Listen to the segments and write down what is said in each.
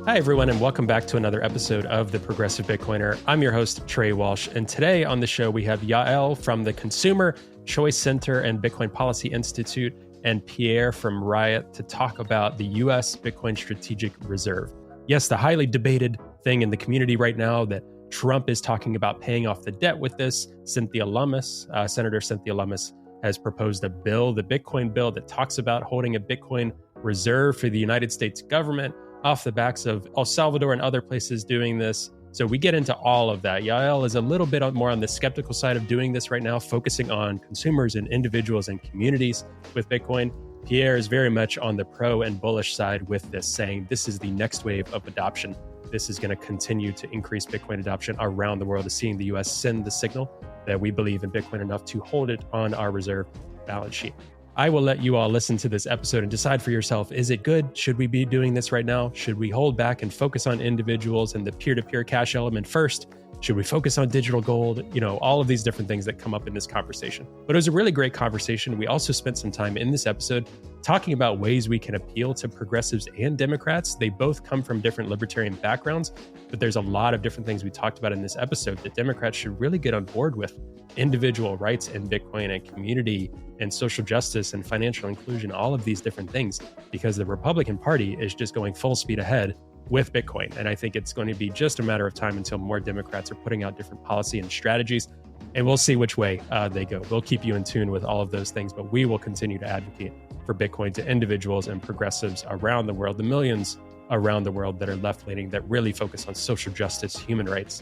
Hi, everyone, and welcome back to another episode of The Progressive Bitcoiner. I'm your host, Trey Walsh, and today on the show we have Yael from the Consumer Choice Center and Bitcoin Policy Institute and Pierre from Riot to talk about the U.S. Bitcoin Strategic Reserve. Yes, the highly debated thing in the community right now that Trump is talking about paying off the debt with this. Senator Cynthia Lummis has proposed a bill, the Bitcoin bill, that talks about holding a Bitcoin reserve for the United States government off the backs of El Salvador and other places doing this. So we get into all of that. Yael is a little bit more on the skeptical side of doing this right now, focusing on consumers and individuals and communities with Bitcoin. Pierre is very much on the pro and bullish side with this, saying this is the next wave of adoption. This is going to continue to increase Bitcoin adoption around the world, is seeing the US send the signal that we believe in Bitcoin enough to hold it on our reserve balance sheet. I will let you all listen to this episode and decide for yourself, is it good? Should we be doing this right now? Should we hold back and focus on individuals and the peer-to-peer cash element first? Should we focus on digital gold? All of these different things that come up in this conversation. But it was a really great conversation. We also spent some time in this episode talking about ways we can appeal to progressives and Democrats. They both come from different libertarian backgrounds, but there's a lot of different things we talked about in this episode that Democrats should really get on board with. Individual rights in Bitcoin and community and social justice and financial inclusion, all of these different things, because the Republican Party is just going full speed ahead with Bitcoin. And I think it's going to be just a matter of time until more Democrats are putting out different policy and strategies, and we'll see which way they go. We'll keep you in tune with all of those things, but we will continue to advocate for Bitcoin to individuals and progressives around the world, the millions around the world that are left-leaning, that really focus on social justice, human rights,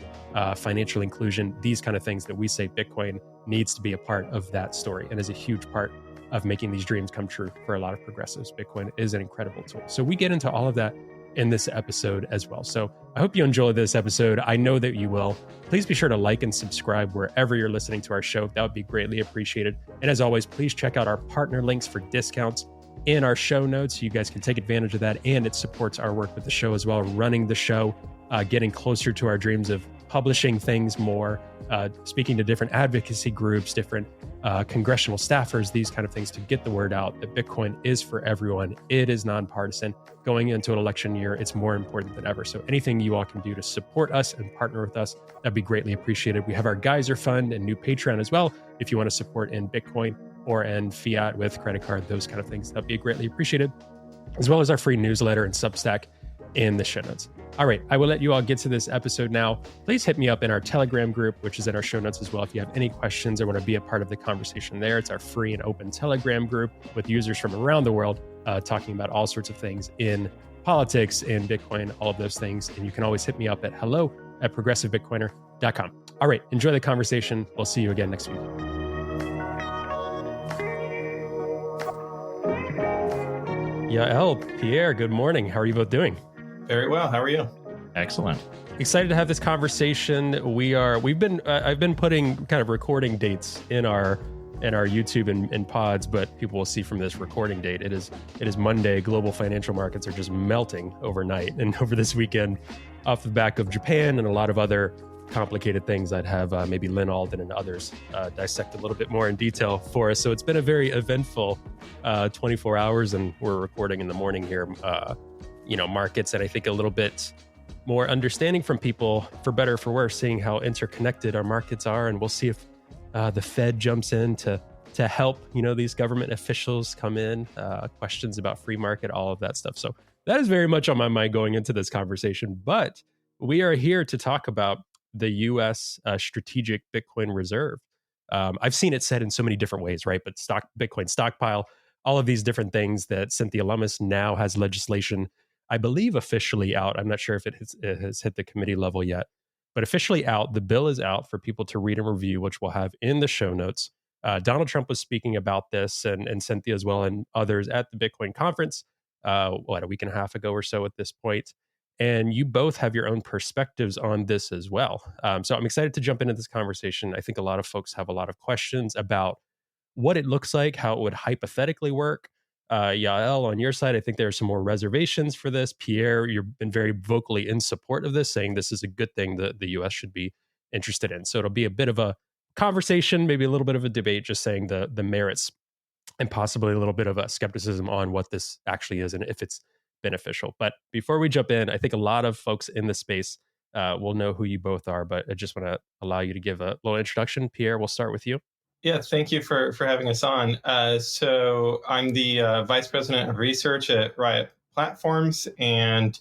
financial inclusion, these kind of things that we say Bitcoin needs to be a part of that story and is a huge part of making these dreams come true for a lot of progressives. Bitcoin is an incredible tool. So we get into all of that in this episode as well. So I hope you enjoy this episode. I know that you will. Please be sure to like and subscribe wherever you're listening to our show. That would be greatly appreciated. And as always, please check out our partner links for discounts in our show notes. You guys can take advantage of that, and it supports our work with the show as well, running the show, getting closer to our dreams of publishing things more, speaking to different advocacy groups, different congressional staffers, these kind of things, to get the word out that Bitcoin is for everyone. It is nonpartisan. Going into an election year, it's more important than ever. So anything you all can do to support us and partner with us, that'd be greatly appreciated. We have our Geyser Fund and new Patreon as well. If you want to support in Bitcoin or in fiat with credit card, those kind of things, that'd be greatly appreciated, as well as our free newsletter and Substack in the show notes. All right, I will let you all get to this episode now. Please hit me up in our Telegram group, which is in our show notes as well. If you have any questions or want to be a part of the conversation there, it's our free and open Telegram group with users from around the world talking about all sorts of things in politics, in Bitcoin, all of those things. And you can always hit me up at hello@progressivebitcoiner.com. All right, enjoy the conversation. We'll see you again next week. Yael, Pierre, good morning. How are you both doing? Very well. How are you? Excellent. Excited to have this conversation. I've been putting kind of recording dates in our YouTube and pods, but people will see from this recording date, it is Monday. Global financial markets are just melting overnight and over this weekend, off the back of Japan and a lot of other complicated things I'd have maybe Lynn Alden and others dissect a little bit more in detail for us. So it's been a very eventful 24 hours, and we're recording in the morning here. Markets, and I think a little bit more understanding from people, for better or for worse, seeing how interconnected our markets are. And we'll see if the Fed jumps in to help, these government officials come in, questions about free market, all of that stuff. So that is very much on my mind going into this conversation. But we are here to talk about the U.S. Strategic Bitcoin Reserve. I've seen it said in so many different ways, right? But Bitcoin stockpile, all of these different things that Cynthia Lummis now has legislation, I believe, officially out. I'm not sure if it has hit the committee level yet, but officially out. The bill is out for people to read and review, which we'll have in the show notes. Donald Trump was speaking about this, and Cynthia as well, and others at the Bitcoin conference, a week and a half ago or so at this point. And you both have your own perspectives on this as well. So I'm excited to jump into this conversation. I think a lot of folks have a lot of questions about what it looks like, how it would hypothetically work. Yael, on your side, I think there are some more reservations for this. Pierre, you've been very vocally in support of this, saying this is a good thing that the U.S. should be interested in. So it'll be a bit of a conversation, maybe a little bit of a debate, just saying the merits and possibly a little bit of a skepticism on what this actually is and if it's beneficial. But before we jump in, I think a lot of folks in the space will know who you both are, but I just want to allow you to give a little introduction. Pierre, we'll start with you. Yeah, thank you for having us on. So I'm the Vice President of Research at Riot Platforms and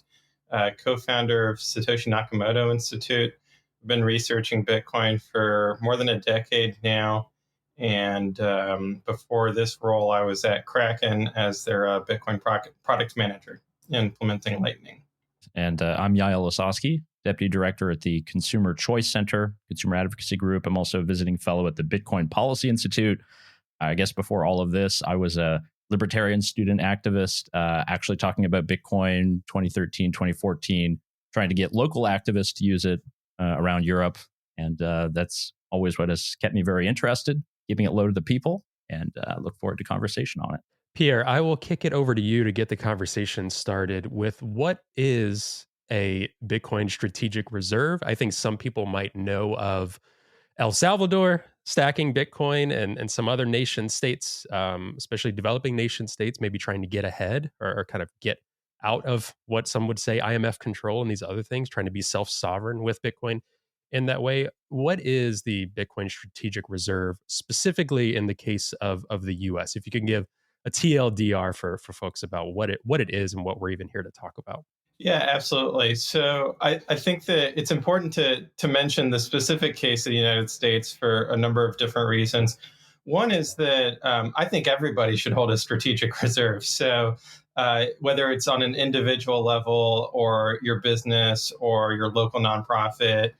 co-founder of Satoshi Nakamoto Institute. I've been researching Bitcoin for more than a decade now. And before this role, I was at Kraken as their Bitcoin product manager, implementing Lightning. And I'm Yael Ossowski, Deputy Director at the Consumer Choice Center, Consumer Advocacy Group. I'm also a visiting fellow at the Bitcoin Policy Institute. I guess before all of this, I was a libertarian student activist, actually talking about Bitcoin 2013, 2014, trying to get local activists to use it around Europe. And that's always what has kept me very interested, keeping it low to the people, and look forward to conversation on it. Pierre, I will kick it over to you to get the conversation started with what is a Bitcoin strategic reserve. I think some people might know of El Salvador stacking Bitcoin and some other nation states, especially developing nation states, maybe trying to get ahead or kind of get out of what some would say IMF control and these other things, trying to be self-sovereign with Bitcoin in that way. What is the Bitcoin strategic reserve specifically in the case of the US? If you can give a TLDR for folks about what it is and what we're even here to talk about. Yeah, absolutely. So I think that it's important to mention the specific case of the United States for a number of different reasons. One is that I think everybody should hold a strategic reserve. So whether it's on an individual level or your business or your local nonprofit,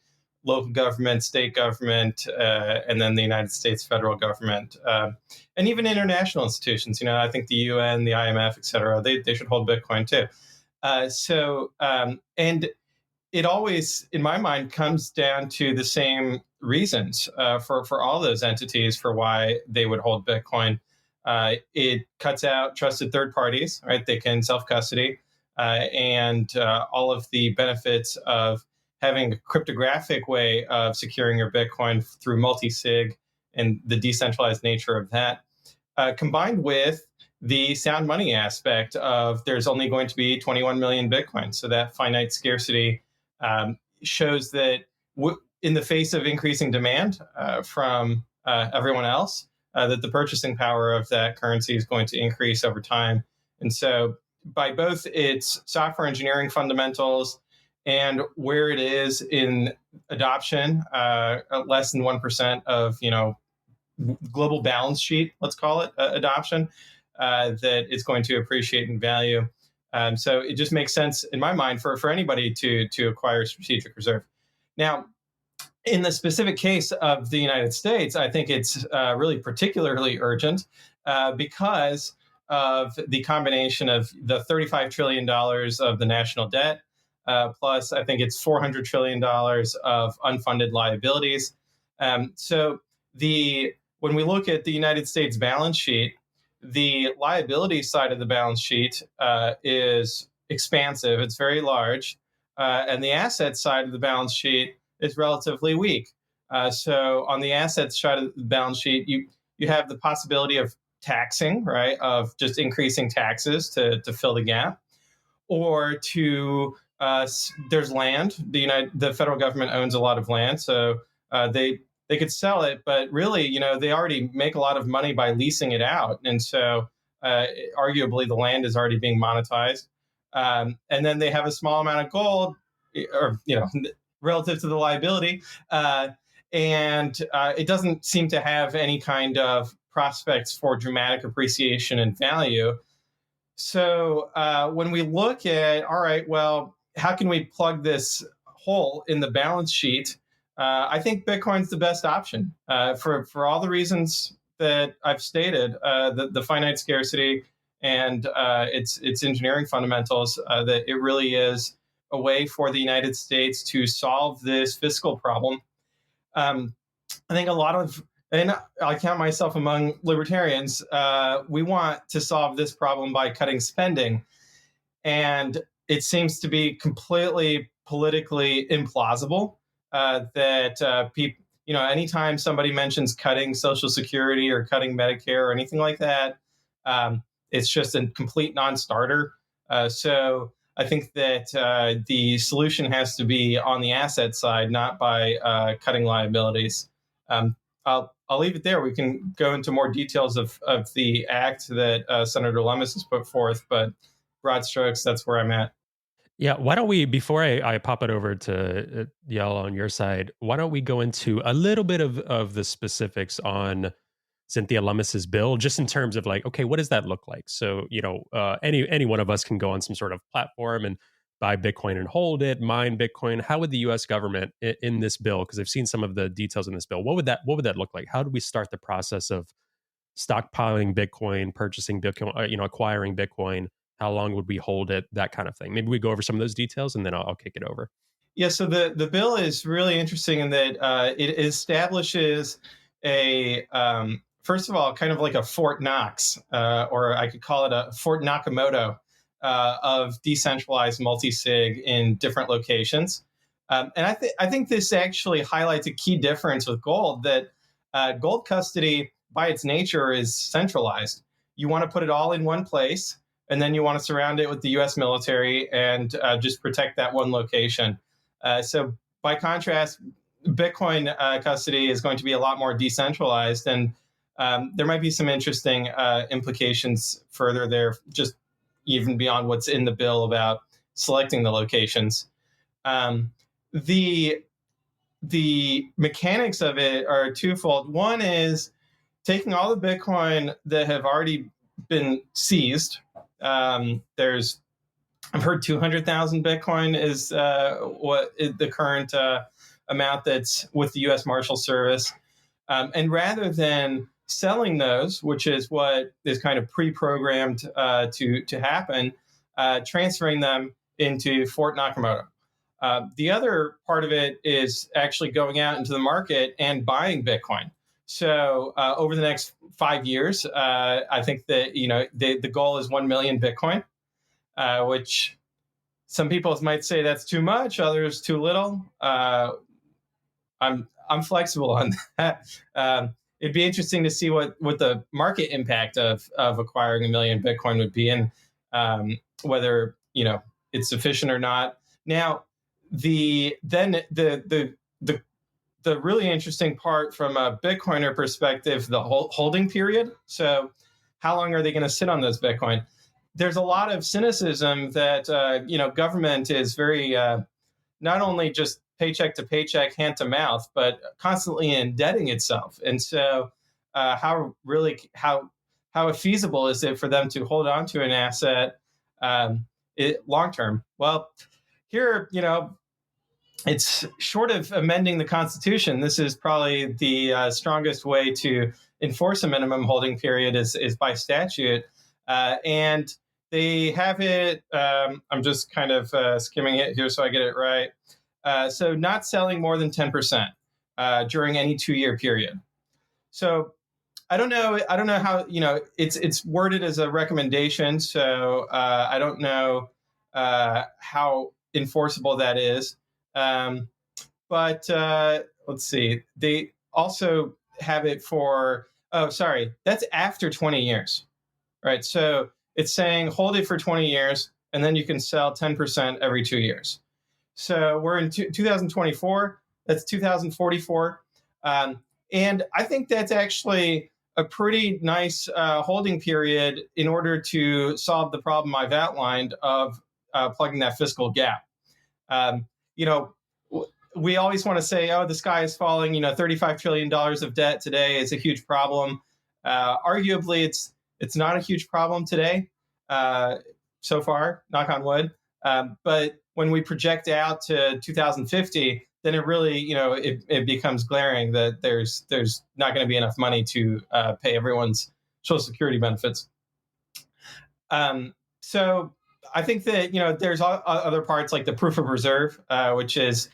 local government, state government, and then the United States federal government, and even international institutions. I think the UN, the IMF, et cetera, they should hold Bitcoin too. And it always, in my mind, comes down to the same reasons for all those entities for why they would hold Bitcoin. It cuts out trusted third parties, right? They can self-custody, and all of the benefits of having a cryptographic way of securing your Bitcoin through multi-sig and the decentralized nature of that, combined with the sound money aspect of there's only going to be 21 million Bitcoin. So that finite scarcity shows that in the face of increasing demand from everyone else, that the purchasing power of that currency is going to increase over time. And so by both its software engineering fundamentals and where it is in adoption, less than 1% of global balance sheet, let's call it, adoption, that it's going to appreciate in value. So it just makes sense in my mind for anybody to acquire a strategic reserve. Now, in the specific case of the United States, I think it's really particularly urgent because of the combination of the $35 trillion of the national debt, plus I think it's $400 trillion of unfunded liabilities. So when we look at the United States balance sheet, the liability side of the balance sheet is expansive. It's very large. And the asset side of the balance sheet is relatively weak. So on the assets side of the balance sheet, you have the possibility of taxing, right, of just increasing taxes to fill the gap, or there's land. The federal government owns a lot of land, so they could sell it, but really, they already make a lot of money by leasing it out. And so arguably the land is already being monetized. And then they have a small amount of gold, or, relative to the liability. And it doesn't seem to have any kind of prospects for dramatic appreciation in value. So when we look at, all right, well, how can we plug this hole in the balance sheet? I think Bitcoin's the best option for all the reasons that I've stated, the finite scarcity and its engineering fundamentals, that it really is a way for the United States to solve this fiscal problem. I think and I count myself among libertarians, we want to solve this problem by cutting spending. And it seems to be completely politically implausible that people, anytime somebody mentions cutting Social Security or cutting Medicare or anything like that, it's just a complete non-starter. So I think that the solution has to be on the asset side, not by cutting liabilities. I'll leave it there. We can go into more details of the act that Senator Lummis has put forth, but broad strokes, that's where I'm at. Yeah, why don't we, before I pop it over to Yael on your side, why don't we go into a little bit of the specifics on Cynthia Lummis's bill, just in terms of like, okay, what does that look like? So, any one of us can go on some sort of platform and buy Bitcoin and hold it, mine Bitcoin. How would the U.S. government in this bill? Because I've seen some of the details in this bill. What would that look like? How do we start the process of stockpiling Bitcoin, purchasing Bitcoin, acquiring Bitcoin? How long would we hold it? That kind of thing. Maybe we go over some of those details, and then I'll kick it over. Yeah, so the bill is really interesting in that it establishes a first of all, kind of like a Fort Knox, or I could call it a Fort Nakamoto of decentralized multi-sig in different locations. And I think this actually highlights a key difference with gold, that gold custody by its nature is centralized. You want to put it all in one place, and then you want to surround it with the U.S. military and just protect that one location. So by contrast, Bitcoin custody is going to be a lot more decentralized, and there might be some interesting implications further there, just even beyond what's in the bill about selecting the locations. The mechanics of it are twofold. One is taking all the Bitcoin that have already been seized. I've heard 200,000 Bitcoin is what is the current amount that's with the U.S. Marshal Service. And rather than selling those, which is what is kind of pre-programmed to happen, transferring them into Fort Nakamoto. The other part of it is actually going out into the market and buying Bitcoin. So over the next 5 years, I think that the goal is 1 million Bitcoin, which some people might say that's too much, others too little. I'm flexible on that. It'd be interesting to see what the market impact of acquiring 1 million Bitcoin would be, and whether it's sufficient or not. Now, the really interesting part from a Bitcoiner perspective, the holding period. So, how long are they going to sit on those Bitcoin? There's a lot of cynicism that government is very not only just paycheck to paycheck, hand to mouth, but constantly indebting itself. And so, how feasible is it for them to hold on to an asset long term? Well, here, it's short of amending the Constitution. This is probably the strongest way to enforce a minimum holding period is by statute. And they have it, I'm just kind of skimming it here so I get it right. So not selling more than 10% during any 2-year period. So I don't know how, it's worded as a recommendation. So I don't know how enforceable that is. But let's see. They also have it for, that's after 20 years, right? So it's saying hold it for 20 years, and then you can sell 10% every 2 years. So we're in 2024. That's 2044. And I think that's actually a pretty nice holding period in order to solve the problem I've outlined of plugging that fiscal gap. We always want to say, oh, the sky is falling. $35 trillion of debt today is a huge problem. Arguably, it's not a huge problem today so far, knock on wood. But when we project out to 2050, then it really, it becomes glaring that there's not going to be enough money to pay everyone's Social Security benefits. So I think that, there's other parts like the proof of reserve, which is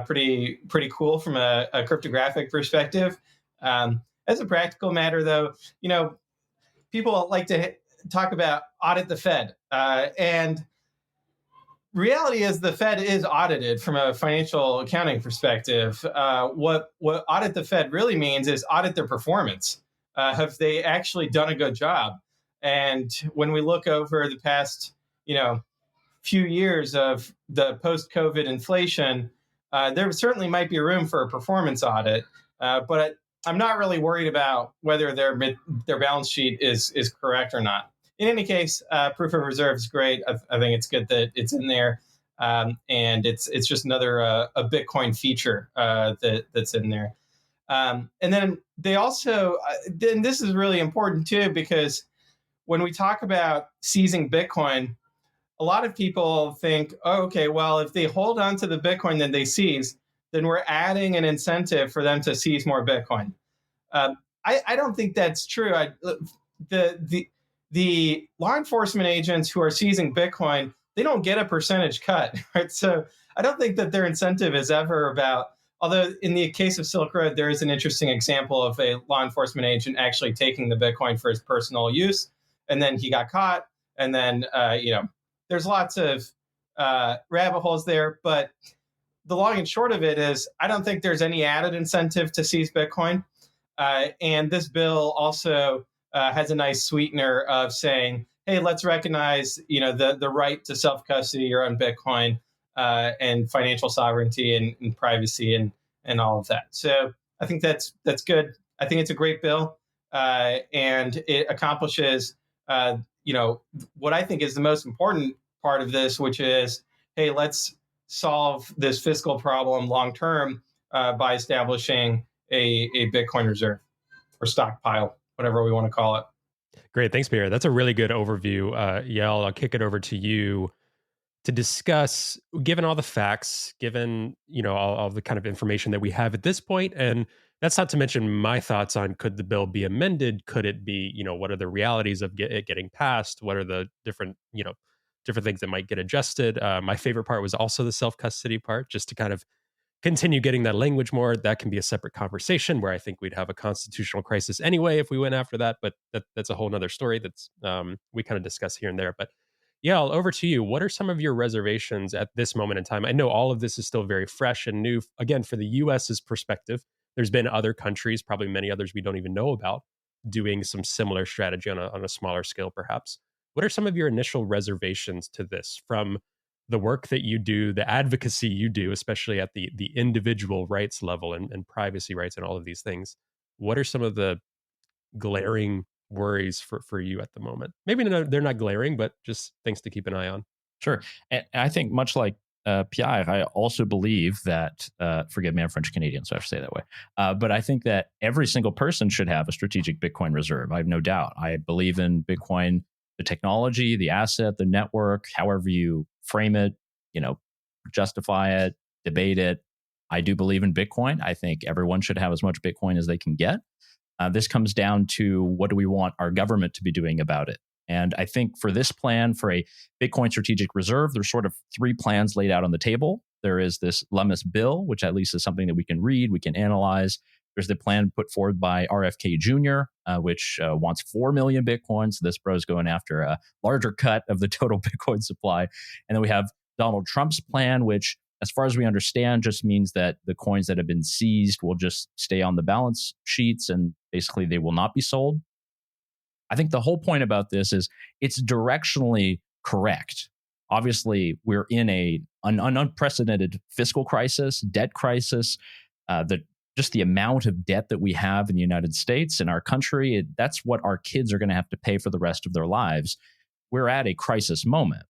pretty cool from a cryptographic perspective. As a practical matter, though, people like to talk about audit the Fed, and reality is the Fed is audited from a financial accounting perspective. What audit the Fed really means is audit their performance. Have they actually done a good job? And when we look over the past few years of the post-COVID inflation, there certainly might be room for a performance audit. But I'm not really worried about whether their balance sheet is correct or not. In any case, proof of reserve is great. I think it's good that it's in there, and it's just another a Bitcoin feature that's in there. And then they also, then this is really important too, because when we talk about seizing Bitcoin, a lot of people think, oh, okay, well, if they hold on to the Bitcoin that they seize, then we're adding an incentive for them to seize more Bitcoin. I don't think that's true. The law enforcement agents who are seizing Bitcoin, they don't get a percentage cut, right? So I don't think that their incentive is ever about, although in the case of Silk Road, there is an interesting example of a law enforcement agent actually taking the Bitcoin for his personal use, and then he got caught, and then, there's lots of rabbit holes there, but the long and short of it is I don't think there's any added incentive to seize Bitcoin. And this bill also has a nice sweetener of saying, hey, let's recognize the right to self-custody your own Bitcoin and financial sovereignty and privacy and all of that. So I think that's good. I think it's a great bill, and it accomplishes what I think is the most important part of this, which is, hey, let's solve this fiscal problem long term by establishing a Bitcoin reserve or stockpile, whatever we want to call it. Great. Thanks, Pierre. That's a really good overview. Yael, I'll kick it over to you to discuss, given all the facts, given all the kind of information that we have at this point, and that's not to mention my thoughts on, could the bill be amended? Could it be, what are the realities of it getting passed? What are the different things that might get adjusted? My favorite part was also the self-custody part, just to kind of continue getting that language more. That can be a separate conversation where I think we'd have a constitutional crisis anyway if we went after that, but that's a whole nother story that's we kind of discuss here and there. But Yael, over to you. What are some of your reservations at this moment in time? I know all of this is still very fresh and new. Again, for the US's perspective, there's been other countries, probably many others we don't even know about, doing some similar strategy on a smaller scale, perhaps. What are some of your initial reservations to this from the work that you do, the advocacy you do, especially at the individual rights level and privacy rights and all of these things? What are some of the glaring worries for you at the moment? Maybe they're not glaring, but just things to keep an eye on. Sure. And I think much like Pierre, I also believe that, forgive me, I'm French Canadian, so I have to say it that way. But I think that every single person should have a strategic Bitcoin reserve. I have no doubt. I believe in Bitcoin, the technology, the asset, the network, however you frame it, justify it, debate it. I do believe in Bitcoin. I think everyone should have as much Bitcoin as they can get. This comes down to, what do we want our government to be doing about it? And I think for this plan, for a Bitcoin strategic reserve, there's sort of three plans laid out on the table. There is this Lummis bill, which at least is something that we can read, we can analyze. There's the plan put forward by RFK Jr., which wants 4 million Bitcoins. So this bro's going after a larger cut of the total Bitcoin supply. And then we have Donald Trump's plan, which, as far as we understand, just means that the coins that have been seized will just stay on the balance sheets and basically they will not be sold. I think the whole point about this is it's directionally correct. Obviously, we're in an unprecedented fiscal crisis, debt crisis. Just the amount of debt that we have in the United States, in our country, that's what our kids are going to have to pay for the rest of their lives. We're at a crisis moment.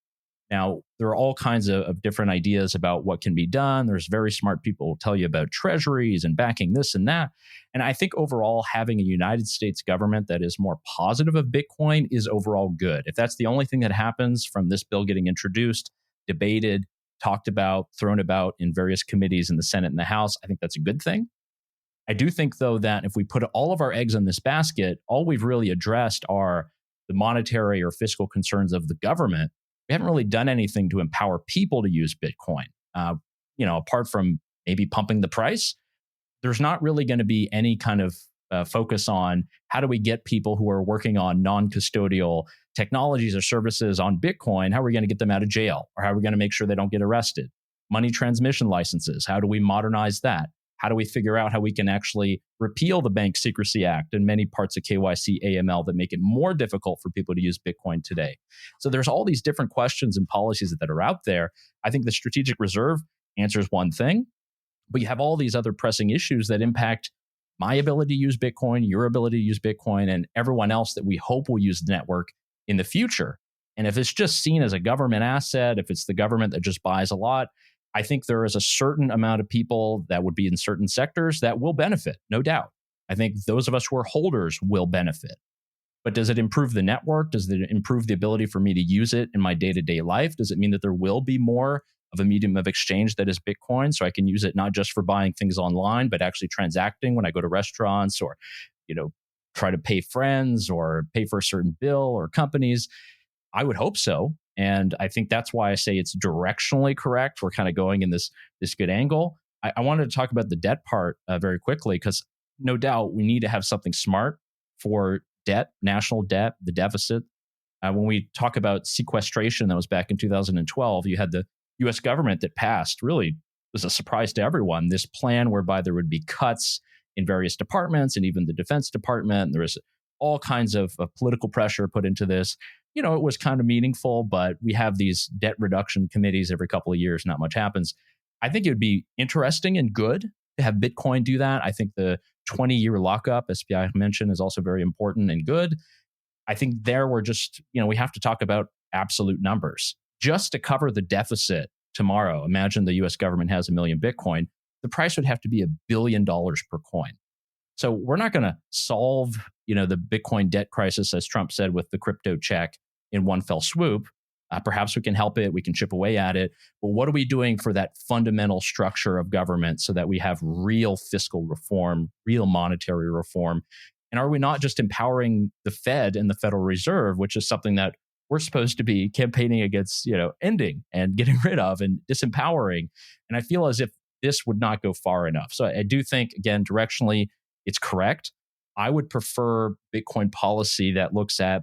Now, there are all kinds of different ideas about what can be done. There's very smart people who tell you about treasuries and backing this and that. And I think overall, having a United States government that is more positive of Bitcoin is overall good. If that's the only thing that happens from this bill getting introduced, debated, talked about, thrown about in various committees in the Senate and the House, I think that's a good thing. I do think, though, that if we put all of our eggs in this basket, all we've really addressed are the monetary or fiscal concerns of the government. We haven't really done anything to empower people to use Bitcoin. Apart from maybe pumping the price, there's not really going to be any kind of focus on how do we get people who are working on non-custodial technologies or services on Bitcoin, how are we going to get them out of jail? Or how are we going to make sure they don't get arrested? Money transmission licenses, how do we modernize that? How do we figure out how we can actually repeal the Bank Secrecy Act and many parts of KYC AML that make it more difficult for people to use Bitcoin today? So there's all these different questions and policies that are out there. I think the strategic reserve answers one thing, but you have all these other pressing issues that impact my ability to use Bitcoin, your ability to use Bitcoin, and everyone else that we hope will use the network in the future. And if it's just seen as a government asset, if it's the government that just buys a lot, I think there is a certain amount of people that would be in certain sectors that will benefit, no doubt. I think those of us who are holders will benefit. But does it improve the network? Does it improve the ability for me to use it in my day-to-day life? Does it mean that there will be more of a medium of exchange that is Bitcoin, so I can use it not just for buying things online, but actually transacting when I go to restaurants or, try to pay friends or pay for a certain bill or companies? I would hope so. And I think that's why I say it's directionally correct. We're kind of going in this good angle. I wanted to talk about the debt part very quickly, because no doubt we need to have something smart for debt, national debt, the deficit. When we talk about sequestration, that was back in 2012, you had the US government that passed, really was a surprise to everyone, this plan whereby there would be cuts in various departments and even the Defense Department. There was all kinds of political pressure put into this. It was kind of meaningful, but we have these debt reduction committees every couple of years, not much happens. I think it would be interesting and good to have Bitcoin do that. I think the 20-year lockup, as SPI mentioned, is also very important and good. I think there we're just, we have to talk about absolute numbers. Just to cover the deficit tomorrow, imagine the US government has 1 million Bitcoin, the price would have to be $1 billion per coin. So we're not going to solve, the Bitcoin debt crisis, as Trump said, with the crypto check in one fell swoop. Perhaps we can help it. We can chip away at it. But what are we doing for that fundamental structure of government so that we have real fiscal reform, real monetary reform? And are we not just empowering the Fed and the Federal Reserve, which is something that we're supposed to be campaigning against, ending and getting rid of and disempowering? And I feel as if this would not go far enough. So I do think, again, directionally, it's correct. I would prefer Bitcoin policy that looks at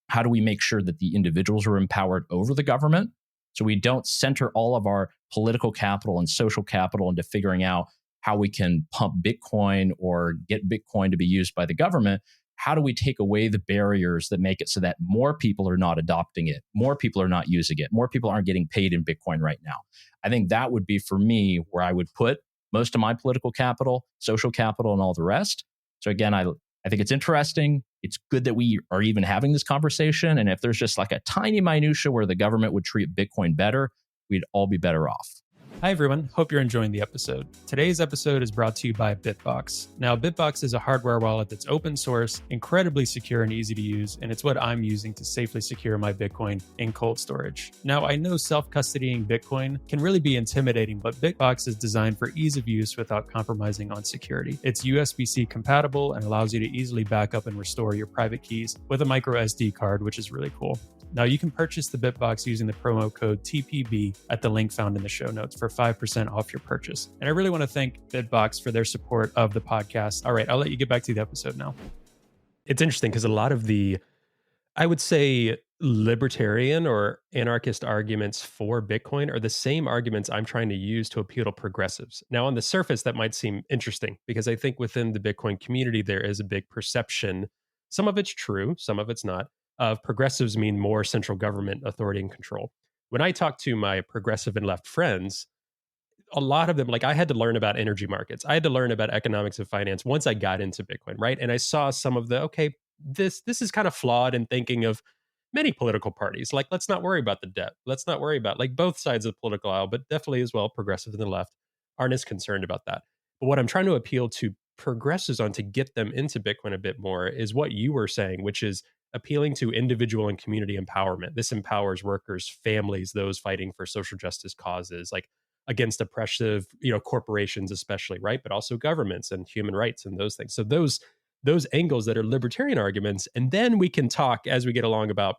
how do we make sure that the individuals are empowered over the government, so we don't center all of our political capital and social capital into figuring out how we can pump Bitcoin or get Bitcoin to be used by the government. How do we take away the barriers that make it so that more people are not adopting it, more people are not using it, more people aren't getting paid in Bitcoin right now? I think that would be, for me, where I would put most of my political capital, social capital, and all the rest. So again, I think it's interesting. It's good that we are even having this conversation. And if there's just like a tiny minutia where the government would treat Bitcoin better, we'd all be better off. Hi, everyone. Hope you're enjoying the episode. Today's episode is brought to you by Bitbox. Now, Bitbox is a hardware wallet that's open source, incredibly secure and easy to use, and it's what I'm using to safely secure my Bitcoin in cold storage. Now, I know self-custodying Bitcoin can really be intimidating, but Bitbox is designed for ease of use without compromising on security. It's USB-C compatible and allows you to easily back up and restore your private keys with a micro SD card, which is really cool. Now, you can purchase the Bitbox using the promo code TPB at the link found in the show notes for 5% off your purchase. And I really want to thank Bitbox for their support of the podcast. All right, I'll let you get back to the episode now. It's interesting because a lot of the, I would say, libertarian or anarchist arguments for Bitcoin are the same arguments I'm trying to use to appeal to progressives. Now, on the surface, that might seem interesting because I think within the Bitcoin community, there is a big perception. Some of it's true, some of it's not. Of progressives mean more central government authority and control. When I talk to my progressive and left friends, a lot of them, like I had to learn about energy markets. I had to learn about economics and finance once I got into Bitcoin, right? And I saw some of the, okay, this is kind of flawed in thinking of many political parties. Like, let's not worry about the debt. Let's not worry about like both sides of the political aisle, but definitely as well, progressive and the left aren't as concerned about that. But what I'm trying to appeal to progressives on to get them into Bitcoin a bit more is what you were saying, which is appealing to individual and community empowerment. This empowers workers, families, those fighting for social justice causes, like against oppressive, corporations especially, right? But also governments and human rights and those things. So those angles that are libertarian arguments. And then we can talk as we get along about,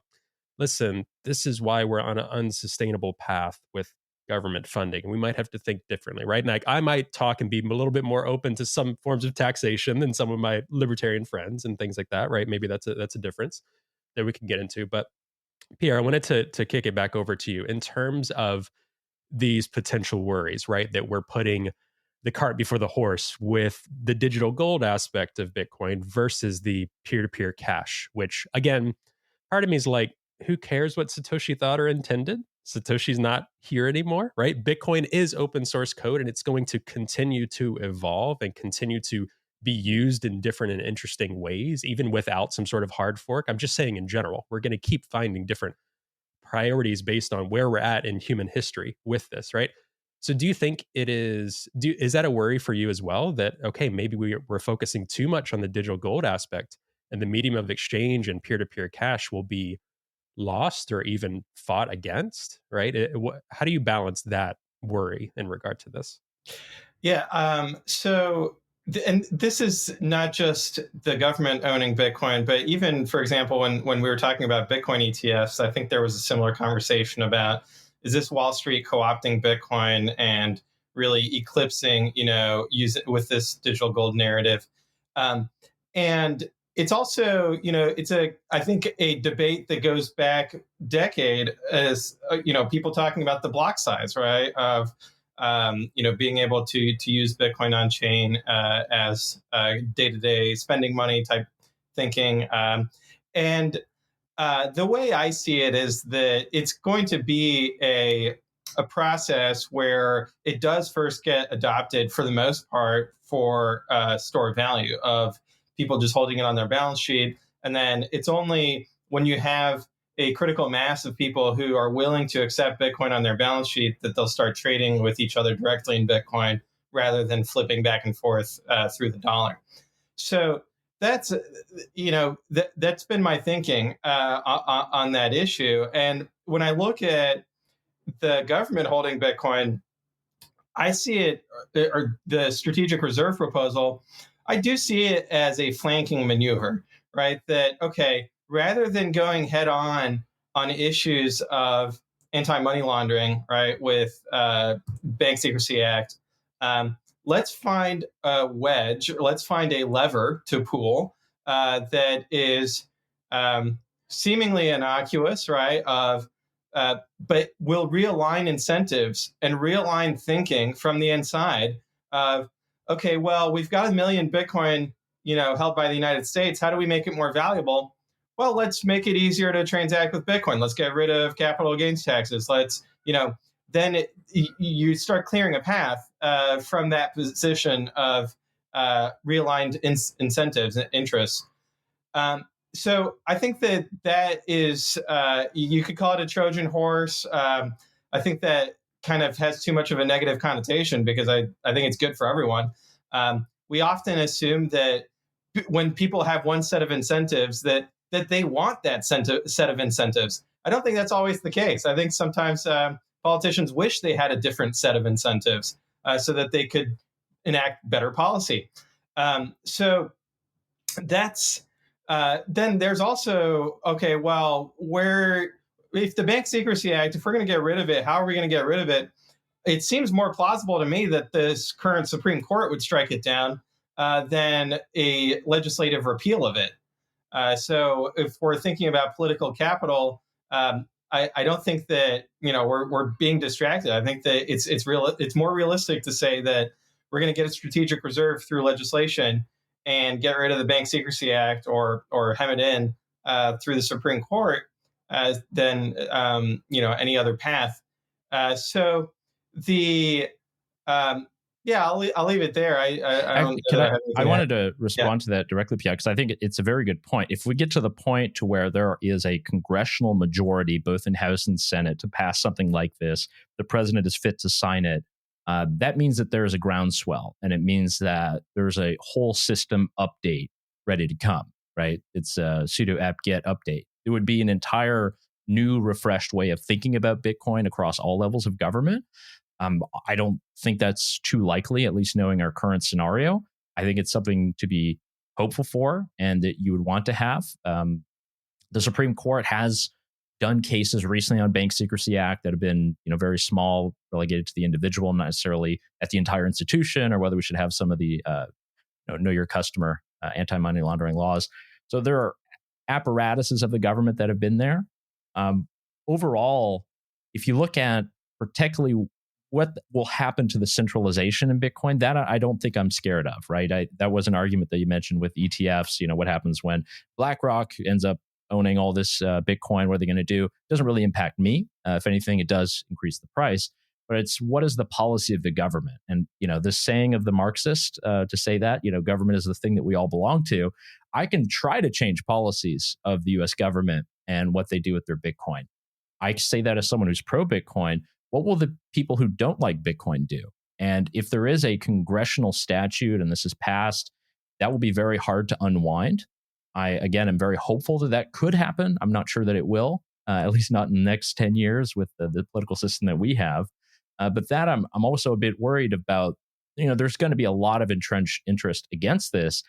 listen, this is why we're on an unsustainable path with government funding. We might have to think differently, right? And like I might talk and be a little bit more open to some forms of taxation than some of my libertarian friends and things like that, right? Maybe that's a difference that we can get into. But Pierre, I wanted to kick it back over to you in terms of these potential worries, right? That we're putting the cart before the horse with the digital gold aspect of Bitcoin versus the peer-to-peer cash, which again, part of me is like, who cares what Satoshi thought or intended? Satoshi's not here anymore, right? Bitcoin is open source code and it's going to continue to evolve and continue to be used in different and interesting ways, even without some sort of hard fork. I'm just saying in general, we're going to keep finding different priorities based on where we're at in human history with this, right? So do you think is that a worry for you as well, that, okay, maybe we're focusing too much on the digital gold aspect and the medium of exchange and peer-to-peer cash will be lost or even fought against, right? How do you balance that worry in regard to this? Yeah. And this is not just the government owning Bitcoin, but even, for example, when we were talking about Bitcoin ETFs, I think there was a similar conversation about, is this Wall Street co-opting Bitcoin and really eclipsing, use it with this digital gold narrative? And it's also, I think a debate that goes back decade as, people talking about the block size, right? Of being able to use Bitcoin on chain as day-to-day spending money type thinking. And the way I see it is that it's going to be a process where it does first get adopted for the most part for store value of people just holding it on their balance sheet. And then it's only when you have a critical mass of people who are willing to accept Bitcoin on their balance sheet that they'll start trading with each other directly in Bitcoin rather than flipping back and forth through the dollar. So that's, that's been my thinking on that issue. And when I look at the government holding Bitcoin, I see it, or the strategic reserve proposal, I do see it as a flanking maneuver, right? That, okay, rather than going head on issues of anti-money laundering, right, with Bank Secrecy Act, let's find a wedge, let's find a lever to pull that is seemingly innocuous, right, but will realign incentives and realign thinking from the inside of, okay, well, we've got 1 million Bitcoin, held by the United States. How do we make it more valuable? Well, let's make it easier to transact with Bitcoin. Let's get rid of capital gains taxes. Let's, then you start clearing a path from that position of realigned incentives and interests. So I think that is, you could call it a Trojan horse. I think that kind of has too much of a negative connotation because I think it's good for everyone. We often assume that when people have one set of incentives that they want that set of incentives. I don't think that's always the case. I think sometimes politicians wish they had a different set of incentives so that they could enact better policy. So that's then there's also, okay, well, if the Bank Secrecy Act, if we're going to get rid of it, how are we going to get rid of it? It seems more plausible to me that this current Supreme Court would strike it down than a legislative repeal of it. So if we're thinking about political capital, I don't think that we're being distracted. I think that it's more realistic to say that we're going to get a strategic reserve through legislation and get rid of the Bank Secrecy Act or hem it in through the Supreme Court than any other path. So the I'll leave it there. I wanted to respond to that directly, Pierre, because I think it's a very good point. If we get to the point to where there is a congressional majority, both in House and Senate, to pass something like this, the president is fit to sign it. That means that there is a groundswell, and it means that there's a whole system update ready to come. Right? It's a sudo apt-get update. It would be an entire new, refreshed way of thinking about Bitcoin across all levels of government. I don't think that's too likely, at least knowing our current scenario. I think it's something to be hopeful for and that you would want to have. The Supreme Court has done cases recently on Bank Secrecy Act that have been, very small, relegated to the individual, not necessarily at the entire institution, or whether we should have some of the know your customer anti-money laundering laws. So there are apparatuses of the government that have been there. Overall, if you look at particularly what will happen to the centralization in Bitcoin, that I don't think I'm scared of, right? That was an argument that you mentioned with ETFs. What happens when BlackRock ends up owning all this Bitcoin? What are they going to do? It doesn't really impact me. If anything, it does increase the price. But it's what is the policy of the government? And, this saying of the Marxist to say that, government is the thing that we all belong to. I can try to change policies of the US government and what they do with their Bitcoin. I say that as someone who's pro-Bitcoin. What will the people who don't like Bitcoin do? And if there is a congressional statute and this is passed, that will be very hard to unwind. Again, am very hopeful that could happen. I'm not sure that it will, at least not in the next 10 years with the political system that we have. But that I'm also a bit worried about. There's going to be a lot of entrenched interest against this.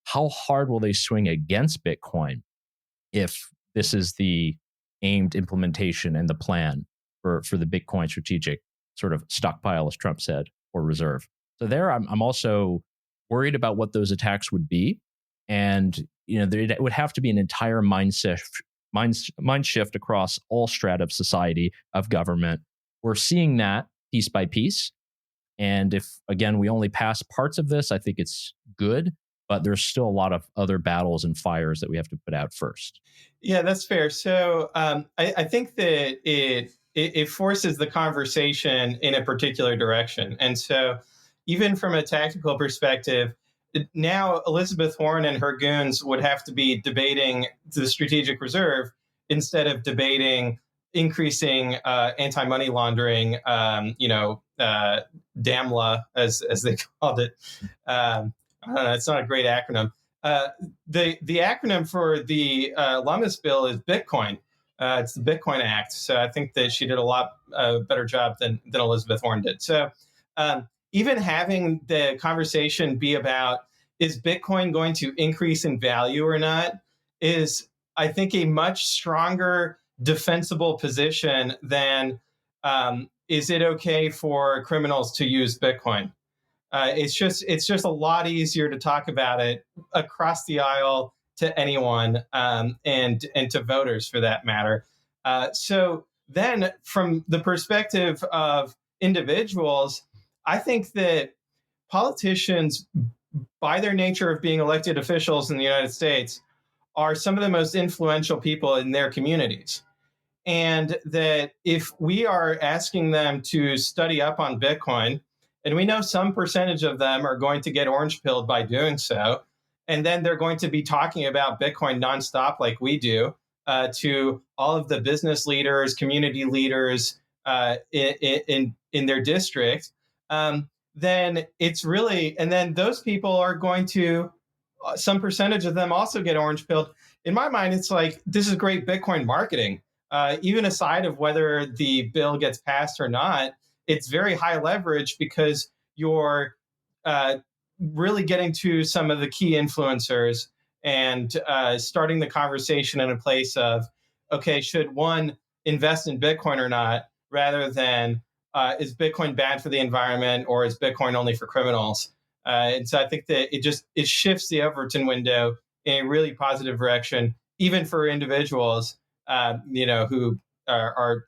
How hard will they swing against Bitcoin if this is the aimed implementation and the plan for the Bitcoin strategic sort of stockpile, as Trump said, or reserve? So there, I'm also worried about what those attacks would be. And, it would have to be an entire mind shift across all strata of society, of government. We're seeing that piece by piece. And if, again, we only pass parts of this, I think it's good. But there's still a lot of other battles and fires that we have to put out first. Yeah, that's fair. So I think that it forces the conversation in a particular direction. And so even from a tactical perspective, now Elizabeth Warren and her goons would have to be debating the strategic reserve instead of debating increasing anti-money laundering, DAMLA, as they called it. I don't know, it's not a great acronym. The acronym for the Lummis bill is Bitcoin. It's the Bitcoin Act. So I think that she did a lot better job than Elizabeth Warren did. So even having the conversation be about, is Bitcoin going to increase in value or not, is, I think, a much stronger defensible position than, is it okay for criminals to use Bitcoin? It's just a lot easier to talk about it across the aisle to anyone, and to voters for that matter. So then, from the perspective of individuals, I think that politicians, by their nature of being elected officials in the United States, are some of the most influential people in their communities. And that if we are asking them to study up on Bitcoin, and we know some percentage of them are going to get orange pilled by doing so, and then they're going to be talking about Bitcoin nonstop like we do to all of the business leaders, community leaders in their district, then it's really, and then those people are going to, some percentage of them also get orange pilled. In my mind, it's like, this is great Bitcoin marketing. Even aside of whether the bill gets passed or not, it's very high leverage because you're really getting to some of the key influencers and starting the conversation in a place of, okay, should one invest in Bitcoin or not, rather than is Bitcoin bad for the environment or is Bitcoin only for criminals? And so I think that it shifts the Overton window in a really positive direction, even for individuals, who are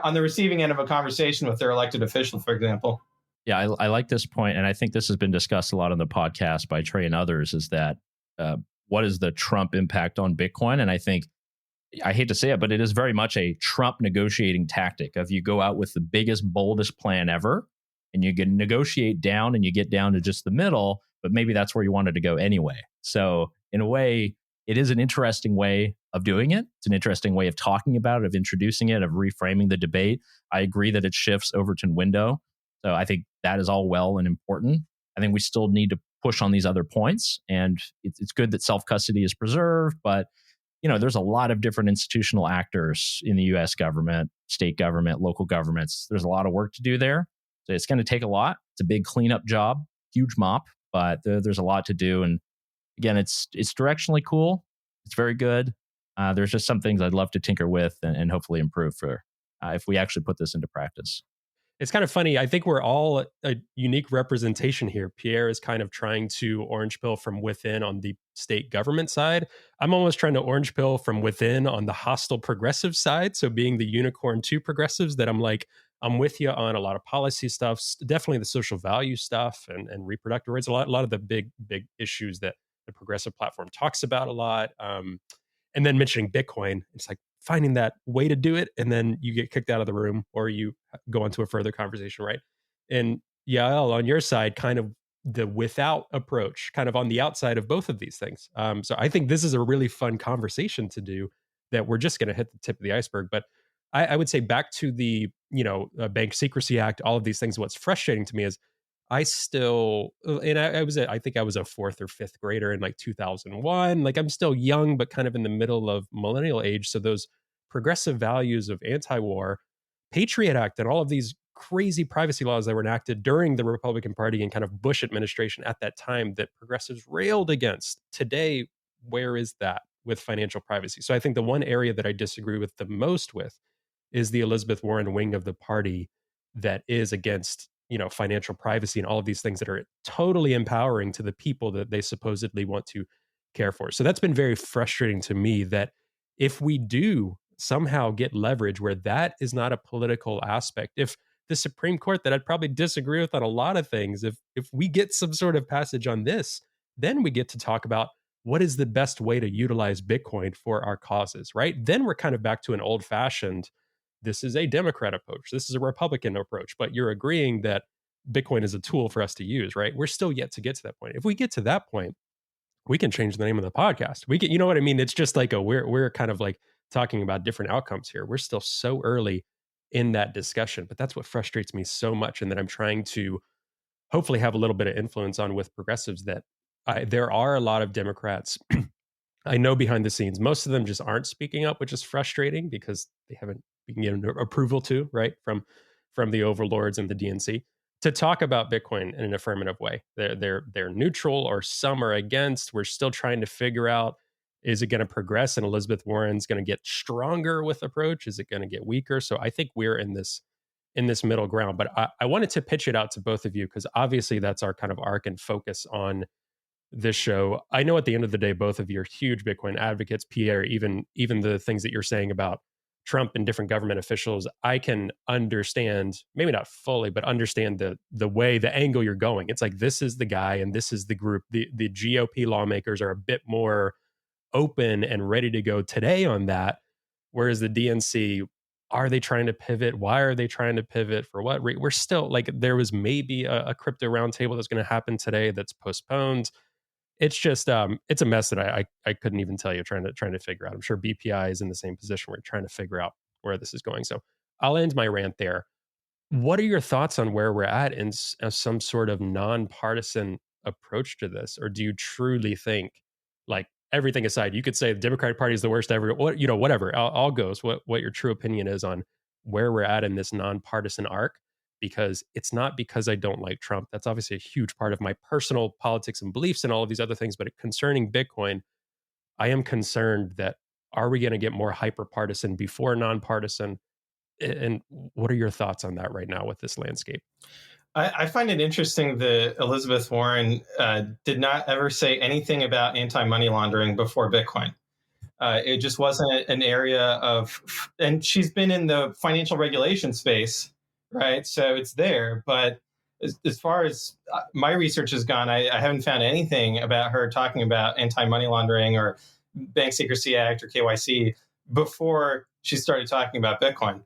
on the receiving end of a conversation with their elected official, for example. Yeah, I like this point, and I think this has been discussed a lot on the podcast by Trey and others, is that what is the Trump impact on Bitcoin? And I think, I hate to say it, but it is very much a Trump negotiating tactic of you go out with the biggest, boldest plan ever, and you can negotiate down and you get down to just the middle, but maybe that's where you wanted to go anyway. So in a way, it is an interesting way of doing it. It's an interesting way of talking about it, of introducing it, of reframing the debate. I agree that it shifts Overton window. So I think that is all well and important. I think we still need to push on these other points. And it's good that self-custody is preserved, but there's a lot of different institutional actors in the US government, state government, local governments. There's a lot of work to do there. So it's going to take a lot. It's a big cleanup job, huge mop, but there's a lot to do. And again, it's directionally cool. It's very good. There's just some things I'd love to tinker with and hopefully improve for if we actually put this into practice. It's kind of funny. I think we're all a unique representation here. Pierre is kind of trying to orange pill from within on the state government side. I'm almost trying to orange pill from within on the hostile progressive side. So being the unicorn to progressives, that I'm like, I'm with you on a lot of policy stuff, definitely the social value stuff and reproductive rights, a lot of the big issues that the progressive platform talks about a lot. And then mentioning Bitcoin, it's like finding that way to do it, and then you get kicked out of the room or you go into a further conversation, right? And Yael, on your side, kind of the without approach, kind of on the outside of both of these things. So I think this is a really fun conversation to do that we're just going to hit the tip of the iceberg. But I would say back to the, Bank Secrecy Act, all of these things. What's frustrating to me is I still, and I think I was a fourth or fifth grader in like 2001. Like I'm still young, but kind of in the middle of millennial age. So those progressive values of anti-war, Patriot Act, and all of these crazy privacy laws that were enacted during the Republican Party and kind of Bush administration at that time that progressives railed against. Today, where is that with financial privacy? So I think the one area that I disagree with the most with is the Elizabeth Warren wing of the party that is against, financial privacy and all of these things that are totally empowering to the people that they supposedly want to care for. So that's been very frustrating to me, that if we do somehow get leverage where that is not a political aspect, if the Supreme Court, that I'd probably disagree with on a lot of things, if we get some sort of passage on this, then we get to talk about what is the best way to utilize Bitcoin for our causes, right? Then we're kind of back to an old fashioned, this is a Democrat approach, this is a Republican approach, but you're agreeing that Bitcoin is a tool for us to use, right? We're still yet to get to that point. If we get to that point, we can change the name of the podcast. We can, you know what I mean? It's just like we're kind of like talking about different outcomes here. We're still so early in that discussion, but that's what frustrates me so much, and that I'm trying to hopefully have a little bit of influence on with progressives. That there are a lot of Democrats I know behind the scenes, most of them just aren't speaking up, which is frustrating because they haven't been given approval to, right, from the overlords and the DNC to talk about Bitcoin in an affirmative way. They're neutral, or some are against. We're still trying to figure out, is it going to progress and Elizabeth Warren's going to get stronger with approach? Is it going to get weaker? So I think we're in this middle ground. But I wanted to pitch it out to both of you because obviously that's our kind of arc and focus on this show. I know at the end of the day, both of you are huge Bitcoin advocates. Pierre, even the things that you're saying about Trump and different government officials, I can understand, maybe not fully, but understand the angle you're going. It's like, this is the guy and this is the group. The GOP lawmakers are a bit more open and ready to go today on that. Whereas the DNC, are they trying to pivot? Why are they trying to pivot? For what? We're still like, there was maybe a crypto roundtable that's going to happen today that's postponed. It's just it's a mess that I couldn't even tell you, trying to figure out. I'm sure BPI is in the same position where you're trying to figure out where this is going. So I'll end my rant there. What are your thoughts on where we're at in some sort of nonpartisan approach to this? Or do you truly think, like, everything aside, you could say the Democratic Party is the worst ever, whatever, all goes, what your true opinion is on where we're at in this nonpartisan arc? Because it's not because I don't like Trump. That's obviously a huge part of my personal politics and beliefs and all of these other things. But concerning Bitcoin, I am concerned that, are we going to get more hyper partisan before nonpartisan? And what are your thoughts on that right now with this landscape? I find it interesting that Elizabeth Warren did not ever say anything about anti-money laundering before Bitcoin. It just wasn't an area of, and she's been in the financial regulation space, right? So it's there. But as far as my research has gone, I haven't found anything about her talking about anti-money laundering or Bank Secrecy Act or KYC before she started talking about Bitcoin.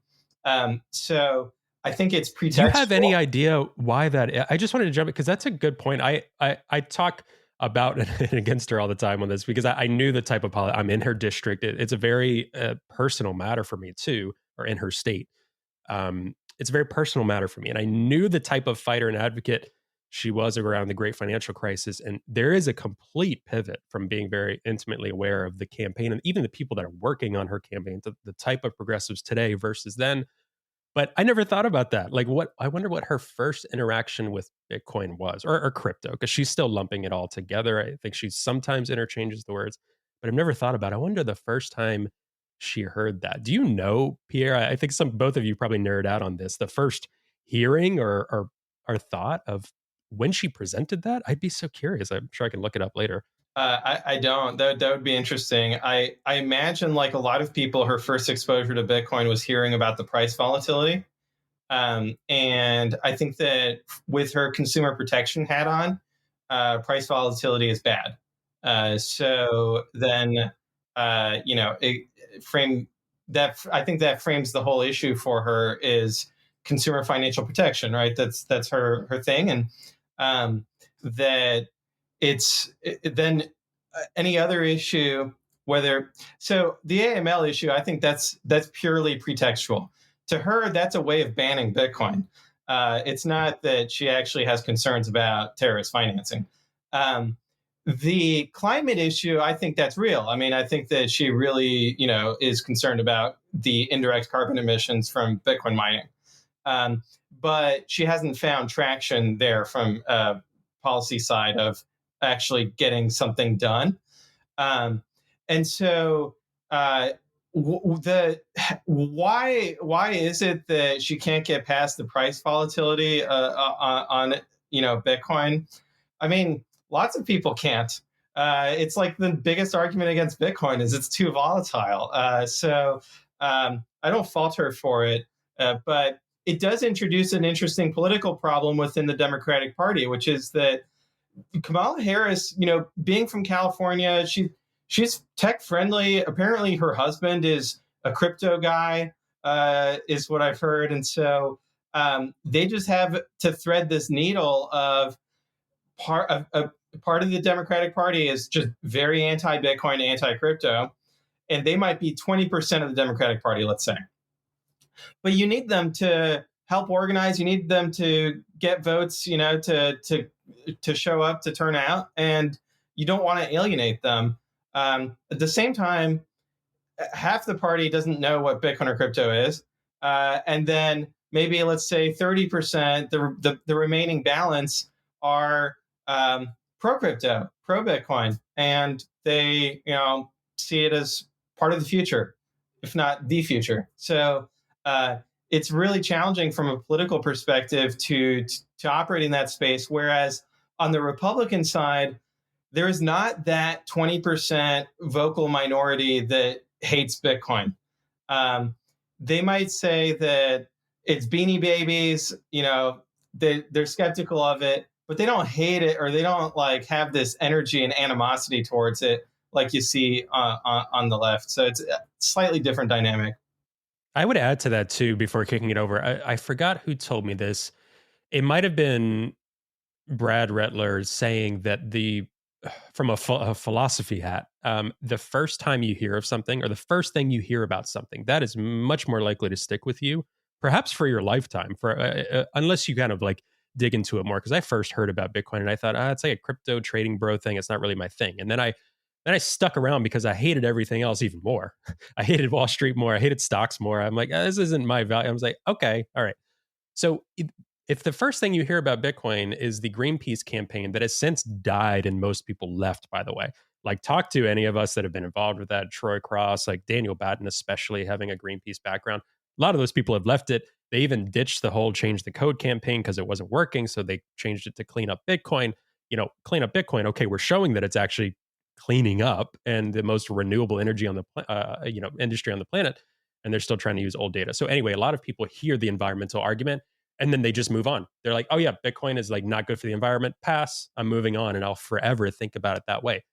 So I think it's pretextual. Do you have any idea why that? I just wanted to jump in because that's a good point. I talk about and against her all the time on this because I knew the type of politics. I'm in her district. It's a very personal matter for me too, or in her state. It's a very personal matter for me. And I knew the type of fighter and advocate she was around the great financial crisis. And there is a complete pivot from being very intimately aware of the campaign and even the people that are working on her campaign to the type of progressives today versus then. But I never thought about that. Like, I wonder what her first interaction with Bitcoin was, or crypto, because she's still lumping it all together. I think she sometimes interchanges the words, but I've never thought about it. I wonder the first time she heard that. Do you know, Pierre? I think both of you probably nerd out on this. The first hearing or thought of when she presented that? I'd be so curious. I'm sure I can look it up later. I don't. That would be interesting. I imagine, like a lot of people, her first exposure to Bitcoin was hearing about the price volatility. And I think that with her consumer protection hat on, price volatility is bad. So then, frame that I think that frames the whole issue for her is consumer financial protection, right? That's her thing, and that then any other issue, whether so the AML issue, I think that's purely pretextual. To her, that's a way of banning Bitcoin. It's not that she actually has concerns about terrorist financing. The climate issue, I think that's real. I mean, I think that she really, is concerned about the indirect carbon emissions from Bitcoin mining. But she hasn't found traction there from policy side of actually getting something done. And so why is it that she can't get past the price volatility on Bitcoin? I mean, lots of people can't. It's like the biggest argument against Bitcoin is it's too volatile. So I don't fault her for it, but it does introduce an interesting political problem within the Democratic Party, which is that Kamala Harris, being from California, she's tech friendly. Apparently, her husband is a crypto guy, is what I've heard, and so they just have to thread this needle of part of the Democratic Party is just very anti-Bitcoin, anti-crypto, and they might be 20% of the Democratic Party, let's say. But you need them to help organize. You need them to get votes, to show up, to turn out, and you don't want to alienate them. At the same time, half the party doesn't know what Bitcoin or crypto is, and then maybe let's say 30%, the remaining balance are pro crypto, pro Bitcoin, and they see it as part of the future, if not the future. So it's really challenging from a political perspective to operate in that space. Whereas on the Republican side, there is not that 20% vocal minority that hates Bitcoin. They might say that it's Beanie Babies, they're skeptical of it, but they don't hate it, or they don't have this energy and animosity towards it like you see on the left. So it's a slightly different dynamic. I would add to that too, before kicking it over. I forgot who told me this. It might have been Brad Rettler saying that from a philosophy hat, the first time you hear of something, or the first thing you hear about something, that is much more likely to stick with you, perhaps for your lifetime, unless you kind of dig into it more. Because I first heard about Bitcoin and I thought, it's like a crypto trading bro thing. It's not really my thing. And then I stuck around because I hated everything else even more. I hated Wall Street more. I hated stocks more. I'm like, this isn't my value. I was like, okay, all right. So if the first thing you hear about Bitcoin is the Greenpeace campaign that has since died and most people left, by the way, talk to any of us that have been involved with that, Troy Cross, Daniel Batten, especially having a Greenpeace background. A lot of those people have left it. They even ditched the whole change the code campaign because it wasn't working. So they changed it to clean up Bitcoin. Clean up Bitcoin. Okay, we're showing that it's actually cleaning up and the most renewable energy on the industry on the planet, and they're still trying to use old data. So anyway, a lot of people hear the environmental argument and then they just move on. They're like, oh yeah, Bitcoin is not good for the environment. Pass. I'm moving on, and I'll forever think about it that way.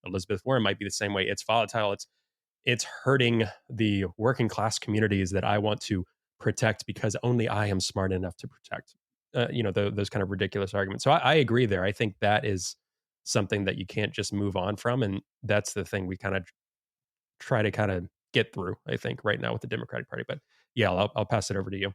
Elizabeth Warren might be the same way. It's volatile. It's hurting the working class communities that I want to protect because only I am smart enough to protect. Those kind of ridiculous arguments. So I agree there. I think that is something that you can't just move on from, and that's the thing we kind of try to kind of get through, I think, right now with the Democratic Party. But yeah, I'll pass it over to you.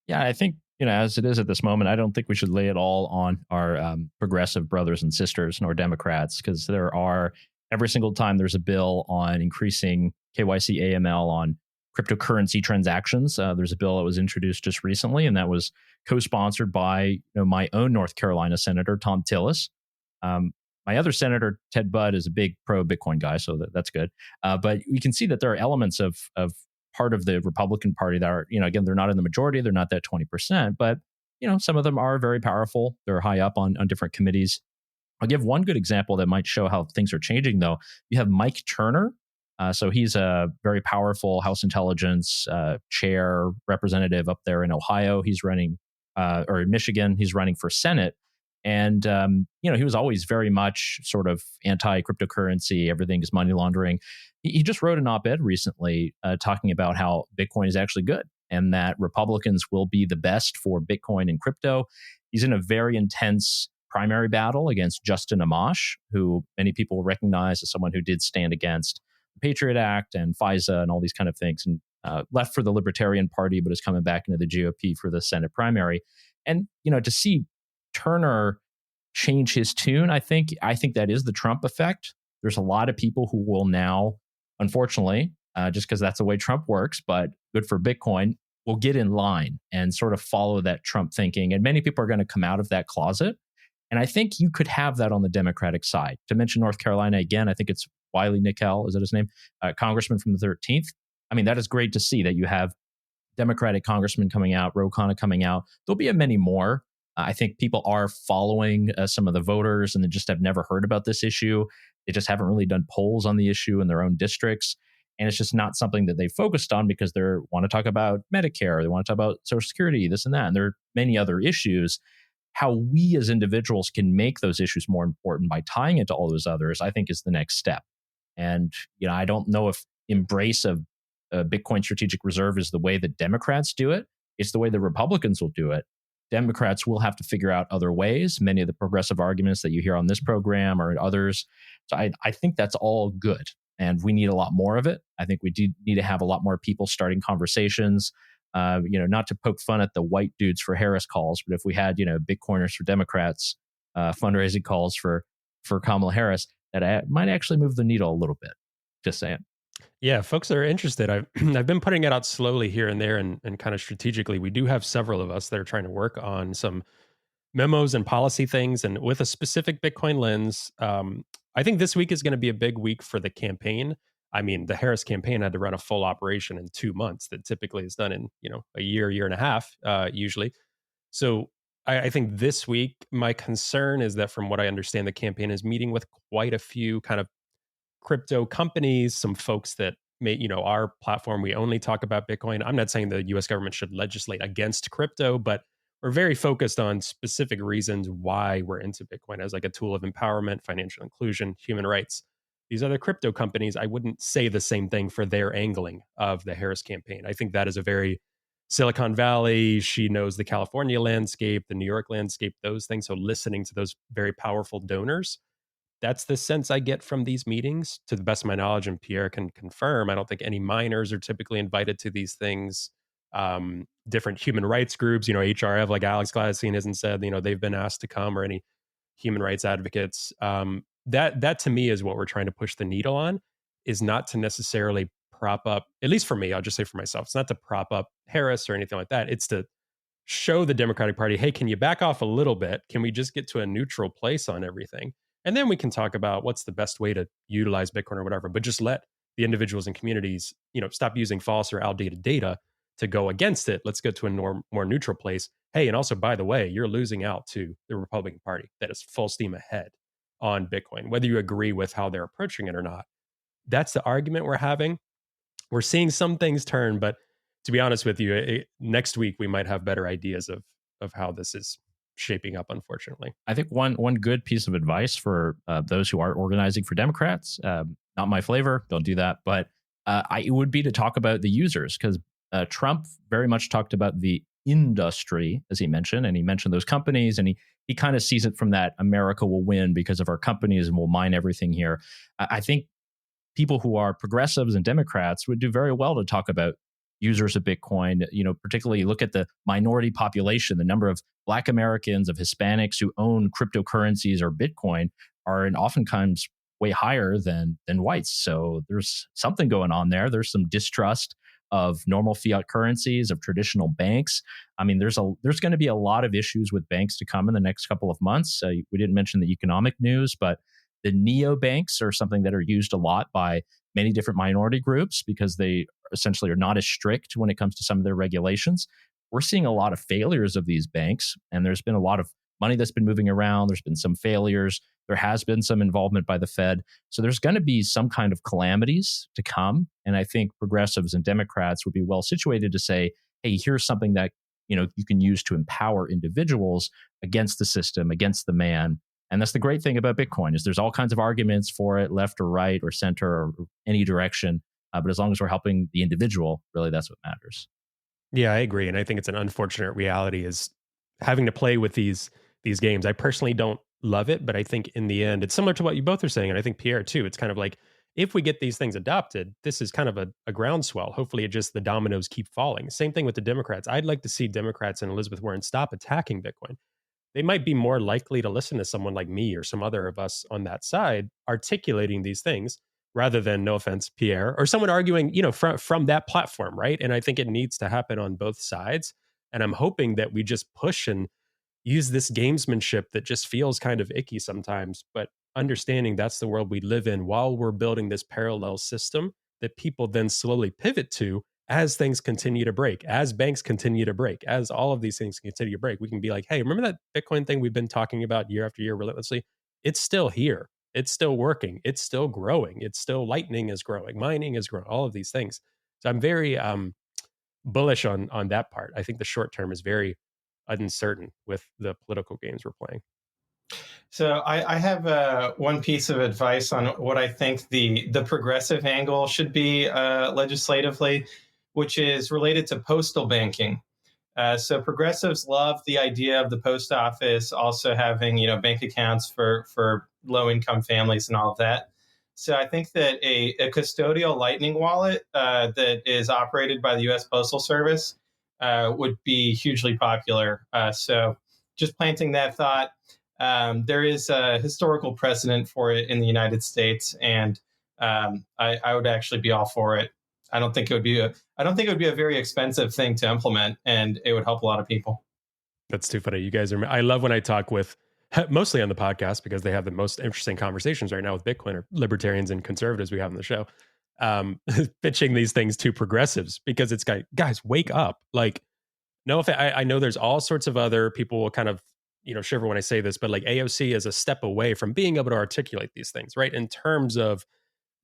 Yeah, I think, as it is at this moment, I don't think we should lay it all on our progressive brothers and sisters nor Democrats, because there are, every single time there's a bill on increasing KYC AML on cryptocurrency transactions. There's a bill that was introduced just recently, and that was co-sponsored by my own North Carolina Senator, Tom Tillis. My other senator, Ted Budd, is a big pro-Bitcoin guy, so that's good. But we can see that there are elements of part of the Republican Party that are, again, they're not in the majority, they're not that 20%, but some of them are very powerful. They're high up on different committees. I'll give one good example that might show how things are changing, though. You have Mike Turner, So he's a very powerful House Intelligence chair representative up there in Ohio. He's running, or in Michigan, he's running for Senate. And, he was always very much sort of anti-cryptocurrency. Everything is money laundering. He just wrote an op-ed recently talking about how Bitcoin is actually good and that Republicans will be the best for Bitcoin and crypto. He's in a very intense primary battle against Justin Amash, who many people recognize as someone who did stand against the Patriot Act and FISA and all these kind of things, and left for the Libertarian Party, but is coming back into the GOP for the Senate primary. And, to see Turner change his tune, I think that is the Trump effect. There's a lot of people who will now, unfortunately, just because that's the way Trump works, but good for Bitcoin, will get in line and sort of follow that Trump thinking. And many people are going to come out of that closet. And I think you could have that on the Democratic side. To mention North Carolina again, I think it's Wiley Nickel, is that his name? Congressman from the 13th. I mean, that is great to see that you have Democratic congressmen coming out, Ro Khanna coming out. There'll be many more. I think people are following some of the voters and they just have never heard about this issue. They just haven't really done polls on the issue in their own districts. And it's just not something that they focused on because they want to talk about Medicare, they want to talk about Social Security, this and that. And there are many other issues. How we as individuals can make those issues more important by tying it to all those others, I think is the next step. And, I don't know if embrace of Bitcoin strategic reserve is the way that Democrats do it. It's the way the Republicans will do it. Democrats will have to figure out other ways. Many of the progressive arguments that you hear on this program or others. So I think that's all good. And we need a lot more of it. I think we do need to have a lot more people starting conversations. Not to poke fun at the white dudes for Harris calls, but if we had, Bitcoiners for Democrats fundraising calls for Kamala Harris, that might actually move the needle a little bit. Just saying. Yeah, folks that are interested. I've been putting it out slowly here and there and kind of strategically. We do have several of us that are trying to work on some memos and policy things and with a specific Bitcoin lens. I think this week is going to be a big week for the campaign. I mean, the Harris campaign had to run a full operation in 2 months that typically is done in, a year and a half, usually. So I think this week, my concern is that from what I understand, the campaign is meeting with quite a few kind of crypto companies, some folks that may, our platform, we only talk about Bitcoin. I'm not saying the US government should legislate against crypto, but we're very focused on specific reasons why we're into Bitcoin as like a tool of empowerment, financial inclusion, human rights. These other crypto companies, I wouldn't say the same thing for their angling of the Harris campaign. I think that is a very Silicon Valley. She knows the California landscape, the New York landscape, those things. So listening to those very powerful donors, that's the sense I get from these meetings. To the best of my knowledge, and Pierre can confirm, I don't think any minors are typically invited to these things. Different human rights groups, HRF, like Alex Gladstein hasn't said, they've been asked to come, or any human rights advocates. That to me is what we're trying to push the needle on, is not to necessarily prop up, at least for me, I'll just say for myself, it's not to prop up Harris or anything like that. It's to show the Democratic Party, hey, can you back off a little bit? Can we just get to a neutral place on everything? And then we can talk about what's the best way to utilize Bitcoin or whatever, but just let the individuals and communities, stop using false or outdated data to go against it. Let's go to a more neutral place. Hey, and also, by the way, you're losing out to the Republican Party that is full steam ahead on Bitcoin, whether you agree with how they're approaching it or not. That's the argument we're having. We're seeing some things turn, but to be honest with you, next week we might have better ideas of how this is shaping up, unfortunately. I think one good piece of advice for those who are organizing for Democrats, not my flavor, don't do that, but it would be to talk about the users, because Trump very much talked about the industry, as he mentioned, and he mentioned those companies, and he kind of sees it from that America will win because of our companies and we'll mine everything here. I think people who are progressives and Democrats would do very well to talk about users of Bitcoin, particularly look at the minority population, the number of Black Americans, of Hispanics who own cryptocurrencies or Bitcoin are oftentimes way higher than whites. So there's something going on there. There's some distrust of normal fiat currencies, of traditional banks. I mean, there's going to be a lot of issues with banks to come in the next couple of months. We didn't mention the economic news, but the neobanks are something that are used a lot by many different minority groups because they essentially are not as strict when it comes to some of their regulations. We're seeing a lot of failures of these banks, and there's been a lot of money that's been moving around. There's been some failures. There has been some involvement by the Fed. So there's going to be some kind of calamities to come. And I think progressives and Democrats would be well situated to say, hey, here's something that you can use to empower individuals against the system, against the man. And that's the great thing about Bitcoin is there's all kinds of arguments for it, left or right or center or any direction. But as long as we're helping the individual, really, that's what matters. Yeah, I agree. And I think it's an unfortunate reality is having to play with these games. I personally don't love it, but I think in the end, it's similar to what you both are saying. And I think Pierre too, it's kind of like, if we get these things adopted, this is kind of a groundswell. Hopefully it just the dominoes keep falling. Same thing with the Democrats. I'd like to see Democrats and Elizabeth Warren stop attacking Bitcoin. They might be more likely to listen to someone like me or some other of us on that side articulating these things rather than, no offense, Pierre, or someone arguing, from that platform, right? And I think it needs to happen on both sides. And I'm hoping that we just push and use this gamesmanship that just feels kind of icky sometimes, but understanding that's the world we live in while we're building this parallel system that people then slowly pivot to as things continue to break, as banks continue to break, as all of these things continue to break. We can be like, hey, remember that Bitcoin thing we've been talking about year after year relentlessly? It's still here. It's still working. It's still growing. It's still Lightning is growing. Mining is growing. All of these things. So I'm very bullish on that part. I think the short term is very uncertain with the political games we're playing. So I have one piece of advice on what I think the progressive angle should be legislatively, which is related to postal banking. So progressives love the idea of the post office also having bank accounts for low income families and all of that. So I think that a custodial Lightning wallet that is operated by the U.S. Postal Service would be hugely popular. So just planting that thought. There is a historical precedent for it in the United States, and I would actually be all for it. I don't think it would be a very expensive thing to implement, and it would help a lot of people. That's too funny. You guys I love when I talk with, mostly on the podcast because they have the most interesting conversations right now with Bitcoin or libertarians and conservatives we have on the show, pitching these things to progressives because it's guys, wake up. Like, no, if I know there's all sorts of other people will kind of, shiver when I say this, but like AOC is a step away from being able to articulate these things, right? In terms of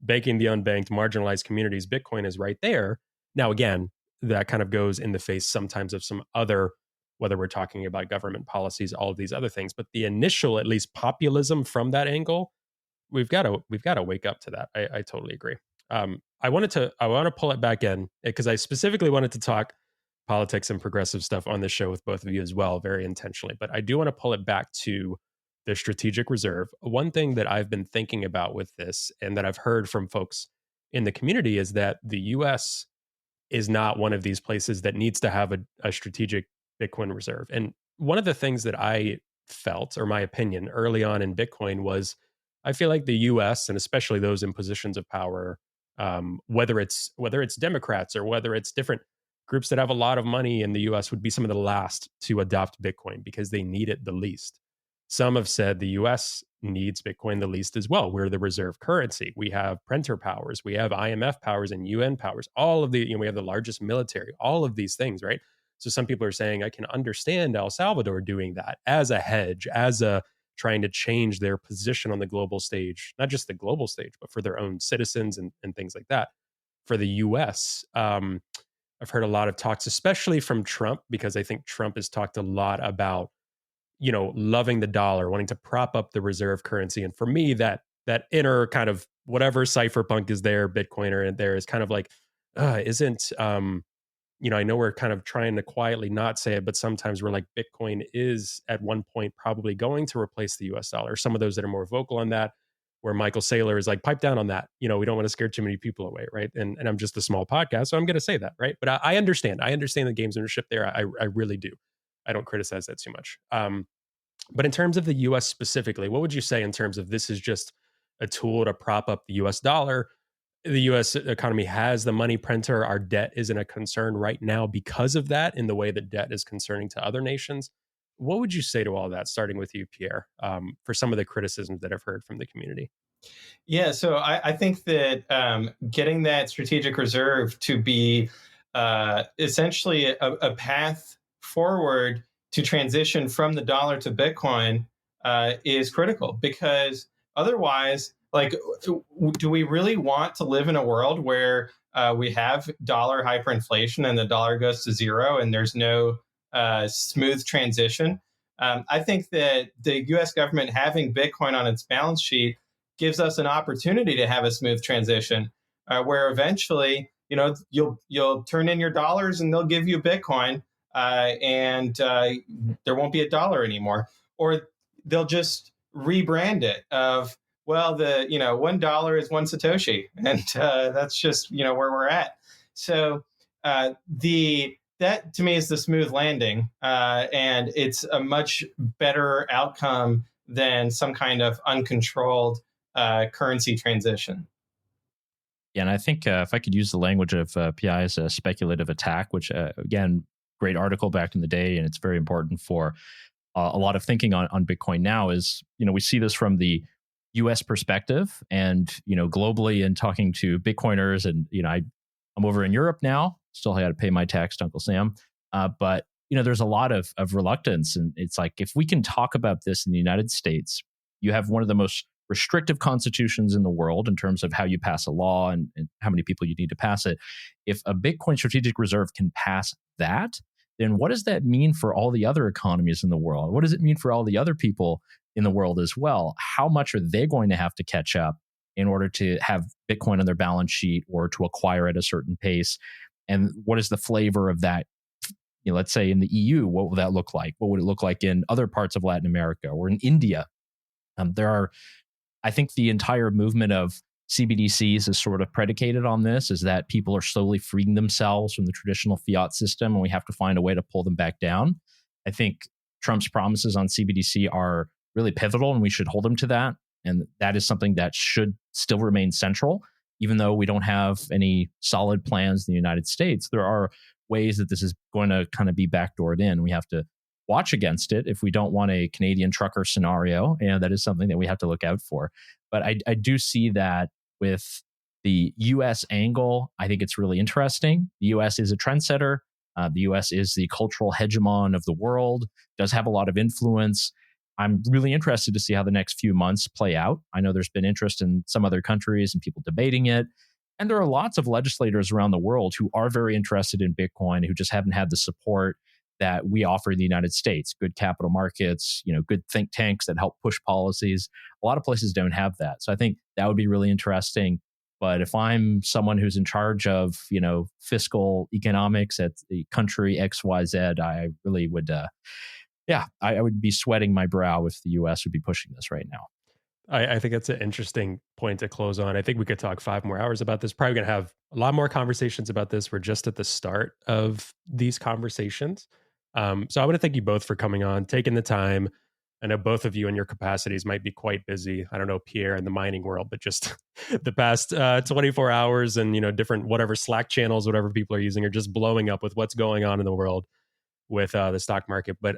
banking the unbanked, marginalized communities, Bitcoin is right there. Now, again, that kind of goes in the face sometimes of some other, whether we're talking about government policies, all of these other things, but the initial, at least populism from that angle, we've got to wake up to that. I totally agree. I want to pull it back in because I specifically wanted to talk politics and progressive stuff on this show with both of you as well, very intentionally. But I do want to pull it back to the strategic reserve. One thing that I've been thinking about with this and that I've heard from folks in the community is that the US is not one of these places that needs to have a strategic Bitcoin reserve. And one of the things that I felt, or my opinion early on in Bitcoin was, I feel like the US and especially those in positions of power, whether it's Democrats or whether it's different groups that have a lot of money in the US would be some of the last to adopt Bitcoin because they need it the least. Some have said the US needs Bitcoin the least as well. We're the reserve currency. We have printer powers. We have IMF powers and UN powers. All of the, we have the largest military, all of these things, right? So some people are saying, I can understand El Salvador doing that as a hedge, as a trying to change their position on the global stage, not just the global stage, but for their own citizens and things like that. For the US, I've heard a lot of talks, especially from Trump, because I think Trump has talked a lot about, loving the dollar, wanting to prop up the reserve currency. And for me, that inner kind of whatever cypherpunk is there, Bitcoiner and there is kind of like, isn't, I know we're kind of trying to quietly not say it, but sometimes we're like, Bitcoin is at one point probably going to replace the US dollar. Some of those that are more vocal on that, where Michael Saylor is like, pipe down on that. We don't want to scare too many people away, right? And I'm just a small podcast, so I'm going to say that, right? But I understand. I understand the games ownership there. I really do. I don't criticize that too much. But in terms of the U.S. specifically, what would you say in terms of this is just a tool to prop up the U.S. dollar? The U.S. economy has the money printer. Our debt isn't a concern right now because of that in the way that debt is concerning to other nations. What would you say to all that, starting with you, Pierre, for some of the criticisms that I've heard from the community? Yeah, so I think that getting that strategic reserve to be essentially a path forward to transition from the dollar to Bitcoin is critical, because otherwise, like, do we really want to live in a world where we have dollar hyperinflation and the dollar goes to zero and there's no smooth transition? I think that the U.S. government having Bitcoin on its balance sheet gives us an opportunity to have a smooth transition, where eventually, you'll turn in your dollars and they'll give you Bitcoin, and there won't be a dollar anymore, or they'll just rebrand it of, well, the $1 is one Satoshi, and that's just where we're at. So that to me is the smooth landing, and it's a much better outcome than some kind of uncontrolled currency transition. Yeah, and I think if I could use the language of PI as a speculative attack, which again, great article back in the day, and it's very important for a lot of thinking on Bitcoin now, is we see this from the U.S. perspective, and globally, and talking to Bitcoiners, and I'm over in Europe now. Still had to pay my tax to Uncle Sam, but there's a lot of reluctance, and it's like, if we can talk about this in the United States, you have one of the most restrictive constitutions in the world in terms of how you pass a law and how many people you need to pass it. If a Bitcoin strategic reserve can pass that, then what does that mean for all the other economies in the world? What does it mean for all the other people in the world as well? How much are they going to have to catch up in order to have Bitcoin on their balance sheet or to acquire at a certain pace? And what is the flavor of that? Let's say in the EU, what will that look like? What would it look like in other parts of Latin America or in India? I think the entire movement of CBDCs is sort of predicated on this, is that people are slowly freeing themselves from the traditional fiat system, and we have to find a way to pull them back down. I think Trump's promises on CBDC are really pivotal, and we should hold him to that. And that is something that should still remain central, even though we don't have any solid plans in the United States. There are ways that this is going to kind of be backdoored in. We have to watch against it if we don't want a Canadian trucker scenario, and that is something that we have to look out for. But I do see that with the U.S. angle, I think it's really interesting. The U.S. is a trendsetter. The U.S. is the cultural hegemon of the world, does have a lot of influence. I'm really interested to see how the next few months play out. I know there's been interest in some other countries and people debating it. And there are lots of legislators around the world who are very interested in Bitcoin, who just haven't had the support that we offer in the United States. Good capital markets, good think tanks that help push policies. A lot of places don't have that. So I think that would be really interesting. But if I'm someone who's in charge of, fiscal economics at the country XYZ, I really would, I would be sweating my brow if the US would be pushing this right now. I think that's an interesting point to close on. I think we could talk 5 more hours about this. Probably going to have a lot more conversations about this. We're just at the start of these conversations. So I want to thank you both for coming on, taking the time. I know both of you in your capacities might be quite busy. I don't know, Pierre, in the mining world, but just the past 24 hours and, different whatever Slack channels, whatever people are using, are just blowing up with what's going on in the world with the stock market. But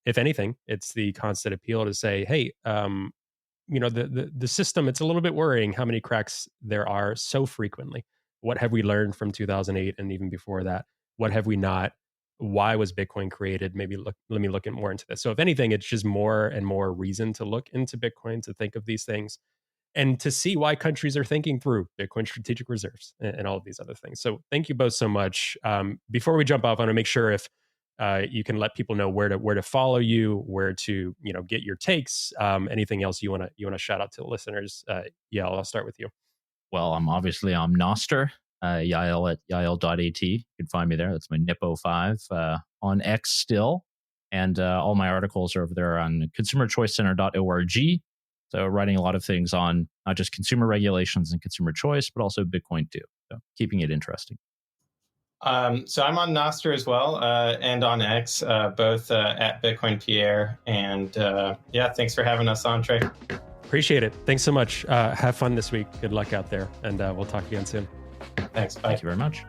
if anything, it's the constant appeal to say, hey, the system, it's a little bit worrying how many cracks there are so frequently. What have we learned from 2008 and even before that? What have we not? Why was Bitcoin created? Maybe let me look more into this. So if anything, it's just more and more reason to look into Bitcoin, to think of these things, and to see why countries are thinking through Bitcoin strategic reserves and all of these other things. So thank you both so much. Before we jump off, I want to make sure if you can let people know where to follow you, where to get your takes, anything else you want to shout out to the listeners. Yael, I'll start with you. Well, I'm Nostr, Yael at yael.at. You can find me there. That's my Nippo5 on X still, and all my articles are over there on consumerchoicecenter.org. So writing a lot of things on not just consumer regulations and consumer choice, but also Bitcoin too. So keeping it interesting. So I'm on Nostr as well, and on X, both at Bitcoin Pierre. And thanks for having us on, Trey. Appreciate it. Thanks so much. Have fun this week. Good luck out there, and we'll talk again soon. Thanks. Bye. Thank you very much.